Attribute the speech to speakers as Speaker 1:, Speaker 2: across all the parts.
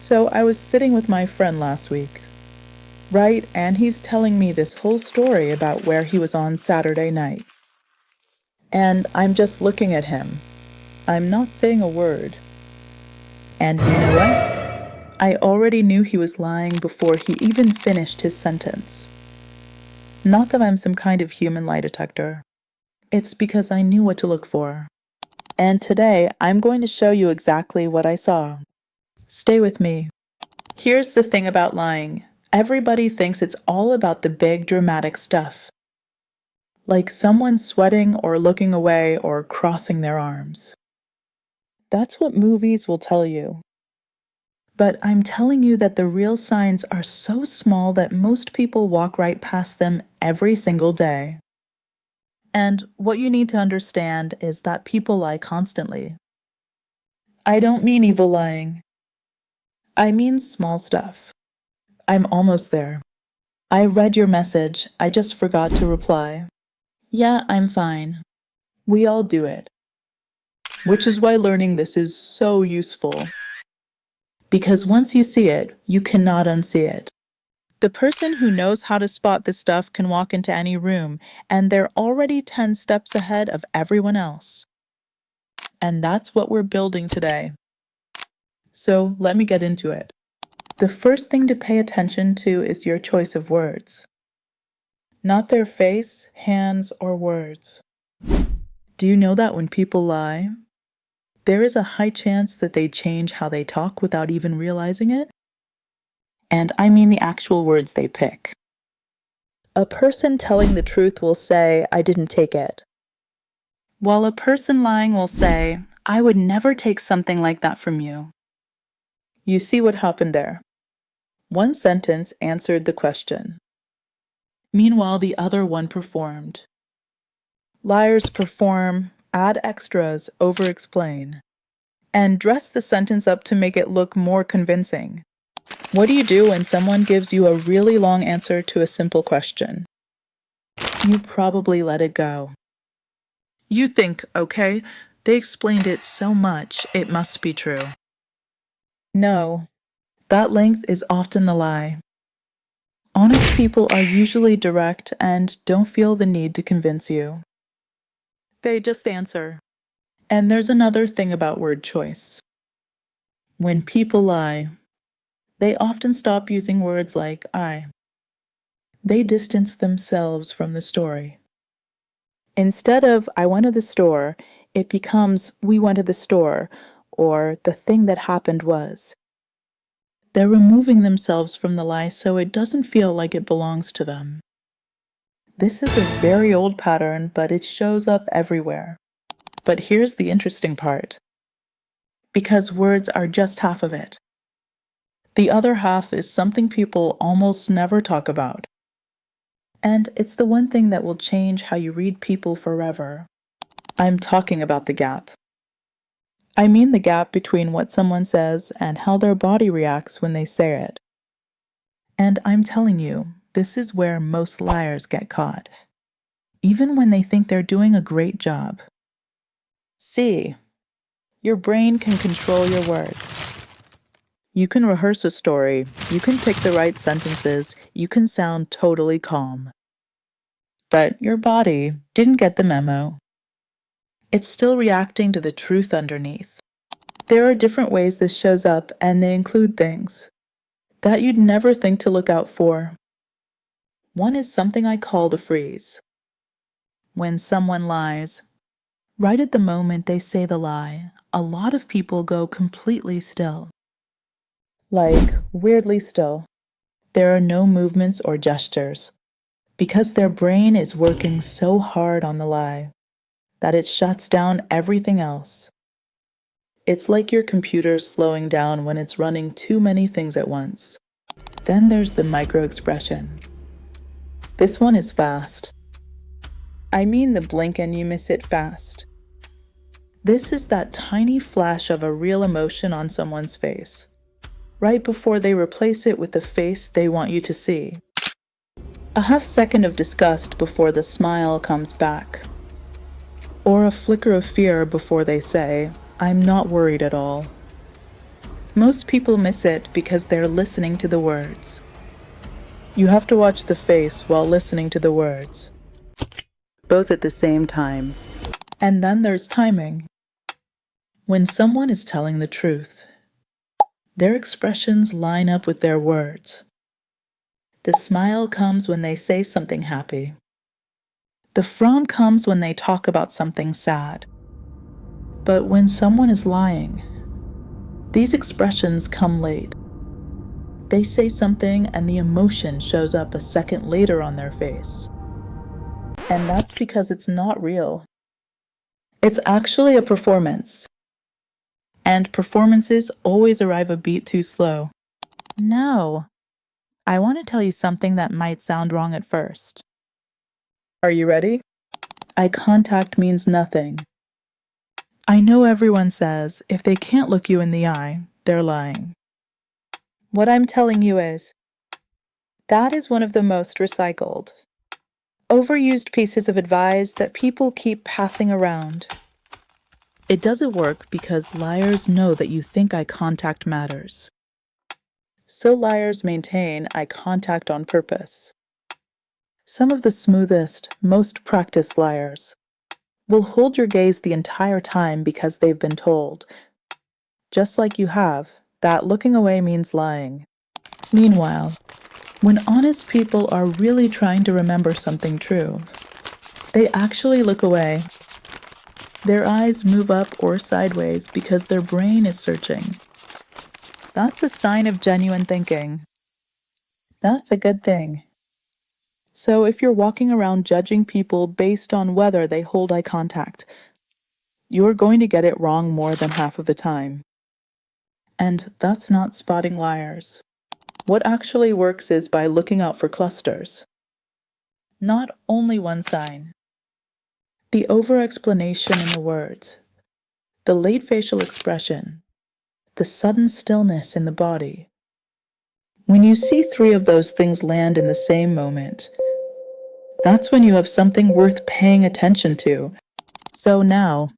Speaker 1: So I was sitting with my friend last week, right? And he's telling me this whole story about where he was on Saturday night. And I'm just looking at him. I'm not saying a word. And you know what? I already knew he was lying before he even finished his sentence. Not that I'm some kind of human lie detector. It's because I knew what to look for. And today, I'm going to show you exactly what I saw. Stay with me. Here's the thing about lying. Everybody thinks it's all about the big dramatic stuff. Like someone sweating or looking away or crossing their arms. That's what movies will tell you. But I'm telling you that the real signs are so small that most people walk right past them every single day. And what you need to understand is that people lie constantly. I don't mean evil lying. I mean small stuff. I'm almost there. I read your message. I just forgot to reply. Yeah, I'm fine. We all do it. Which is why learning this is so useful. Because once you see it, you cannot unsee it. The person who knows how to spot this stuff can walk into any room, and they're already 10 steps ahead of everyone else. And that's what we're building today. So let me get into it. The first thing to pay attention to is your choice of words. Not their face, hands, or words. Do you know that when people lie, there is a high chance that they change how they talk without even realizing it? And I mean the actual words they pick. A person telling the truth will say, I didn't take it. While a person lying will say, I would never take something like that from you. You see what happened there. One sentence answered the question. Meanwhile, the other one performed. Liars perform, add extras, over-explain, and dress the sentence up to make it look more convincing. What do you do when someone gives you a really long answer to a simple question? You probably let it go. You think, okay, they explained it so much, it must be true. No, that length is often the lie. Honest people are usually direct and don't feel the need to convince you. They just answer. And there's another thing about word choice. When people lie, they often stop using words like I. They distance themselves from the story. Instead of I went to the store, it becomes we went to the store, or the thing that happened was. They're removing themselves from the lie so it doesn't feel like it belongs to them. This is a very old pattern, but it shows up everywhere. But here's the interesting part. Because words are just half of it. The other half is something people almost never talk about. And it's the one thing that will change how you read people forever. I'm talking about the gap. I mean the gap between what someone says and how their body reacts when they say it. And I'm telling you, this is where most liars get caught. Even when they think they're doing a great job. See, your brain can control your words. You can rehearse a story, you can pick the right sentences, you can sound totally calm. But your body didn't get the memo. It's still reacting to the truth underneath. There are different ways this shows up, and they include things that you'd never think to look out for. One is something I call the freeze. When someone lies, right at the moment they say the lie, a lot of people go completely still. Like, weirdly still. There are no movements or gestures, because their brain is working so hard on the lie that it shuts down everything else. It's like your computer slowing down when it's running too many things at once. Then there's the micro-expression. This one is fast. I mean the blink and you miss it fast. This is that tiny flash of a real emotion on someone's face, right before they replace it with the face they want you to see. A half second of disgust before the smile comes back. Or a flicker of fear before they say, I'm not worried at all. Most people miss it because they're listening to the words. You have to watch the face while listening to the words, both at the same time. And then there's timing. When someone is telling the truth, their expressions line up with their words. The smile comes when they say something happy. The frown comes when they talk about something sad. But when someone is lying, these expressions come late. They say something and the emotion shows up a second later on their face. And that's because it's not real. It's actually a performance. And performances always arrive a beat too slow. No, I want to tell you something that might sound wrong at first. Are you ready? Eye contact means nothing. I know everyone says if they can't look you in the eye, they're lying. What I'm telling you is, that is one of the most recycled, overused pieces of advice that people keep passing around. It doesn't work because liars know that you think eye contact matters. So liars maintain eye contact on purpose. Some of the smoothest, most practiced liars will hold your gaze the entire time because they've been told, just like you have, that looking away means lying. Meanwhile, when honest people are really trying to remember something true, they actually look away. Their eyes move up or sideways because their brain is searching. That's a sign of genuine thinking. That's a good thing. So if you're walking around judging people based on whether they hold eye contact, you're going to get it wrong more than half of the time. And that's not spotting liars. What actually works is by looking out for clusters. Not only one sign. The over-explanation in the words, the late facial expression, the sudden stillness in the body. When you see 3 of those things land in the same moment, that's when you have something worth paying attention to. So now,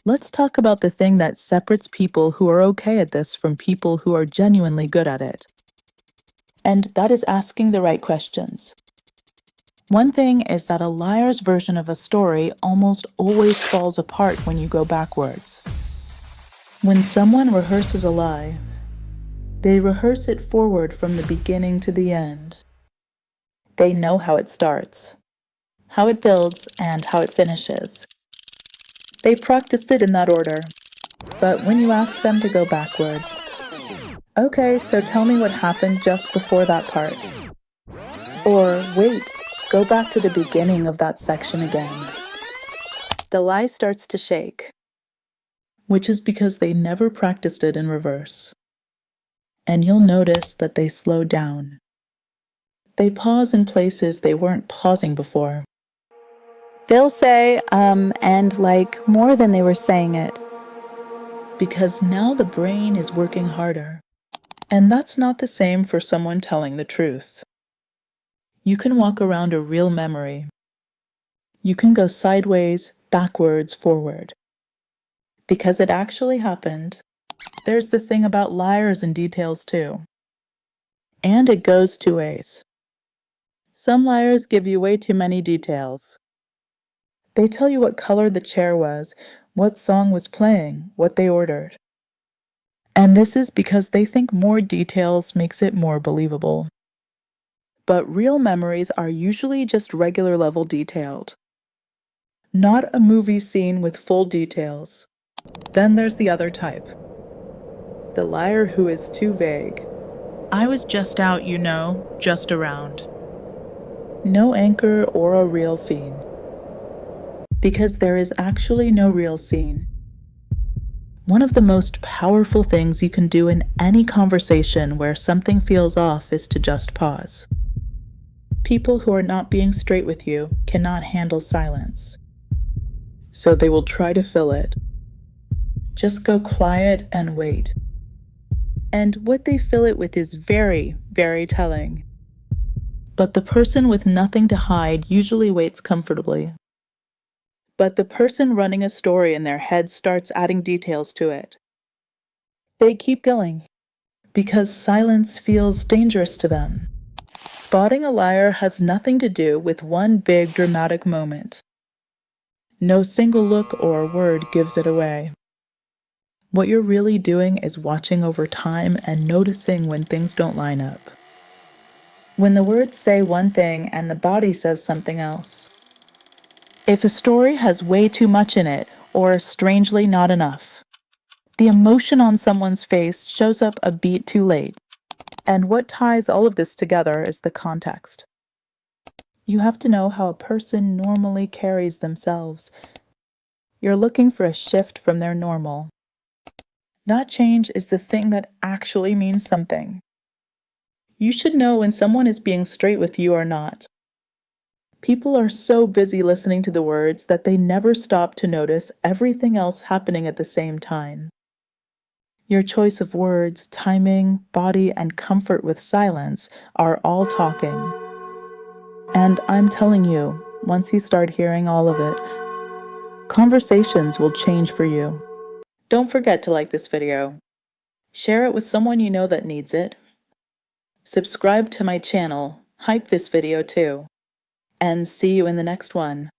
Speaker 1: let's talk about the thing that separates people who are okay at this from people who are genuinely good at it. And that is asking the right questions. One thing is that a liar's version of a story almost always falls apart when you go backwards. When someone rehearses a lie, they rehearse it forward from the beginning to the end. They know how it starts, how it builds, and how it finishes. They practiced it in that order. But when you ask them to go backwards, okay, so tell me what happened just before that part. Or wait, go back to the beginning of that section again. The lie starts to shake, which is because they never practiced it in reverse. And you'll notice that they slow down. They pause in places they weren't pausing before. They'll say, and like more than they were saying it. Because now the brain is working harder. And that's not the same for someone telling the truth. You can walk around a real memory. You can go sideways, backwards, forward. Because it actually happened. There's the thing about liars and details too. And it goes 2 ways. Some liars give you way too many details. They tell you what color the chair was, what song was playing, what they ordered. And this is because they think more details makes it more believable. But real memories are usually just regular level detailed. Not a movie scene with full details. Then there's the other type. The liar who is too vague. I was just out, just around. No anchor or a real scene. Because there is actually no real scene. One of the most powerful things you can do in any conversation where something feels off is to just pause. People who are not being straight with you cannot handle silence. So they will try to fill it. Just go quiet and wait. And what they fill it with is very, very telling. But the person with nothing to hide usually waits comfortably. But the person running a story in their head starts adding details to it. They keep going because silence feels dangerous to them. Spotting a liar has nothing to do with one big dramatic moment. No single look or word gives it away. What you're really doing is watching over time and noticing when things don't line up. When the words say one thing and the body says something else. If a story has way too much in it, or strangely not enough. The emotion on someone's face shows up a beat too late. And what ties all of this together is the context. You have to know how a person normally carries themselves. You're looking for a shift from their normal. Not change is the thing that actually means something. You should know when someone is being straight with you or not. People are so busy listening to the words that they never stop to notice everything else happening at the same time. Your choice of words, timing, body, and comfort with silence are all talking. And I'm telling you, once you start hearing all of it, conversations will change for you. Don't forget to like this video. Share it with someone you know that needs it. Subscribe to my channel, hype this video too, and see you in the next one.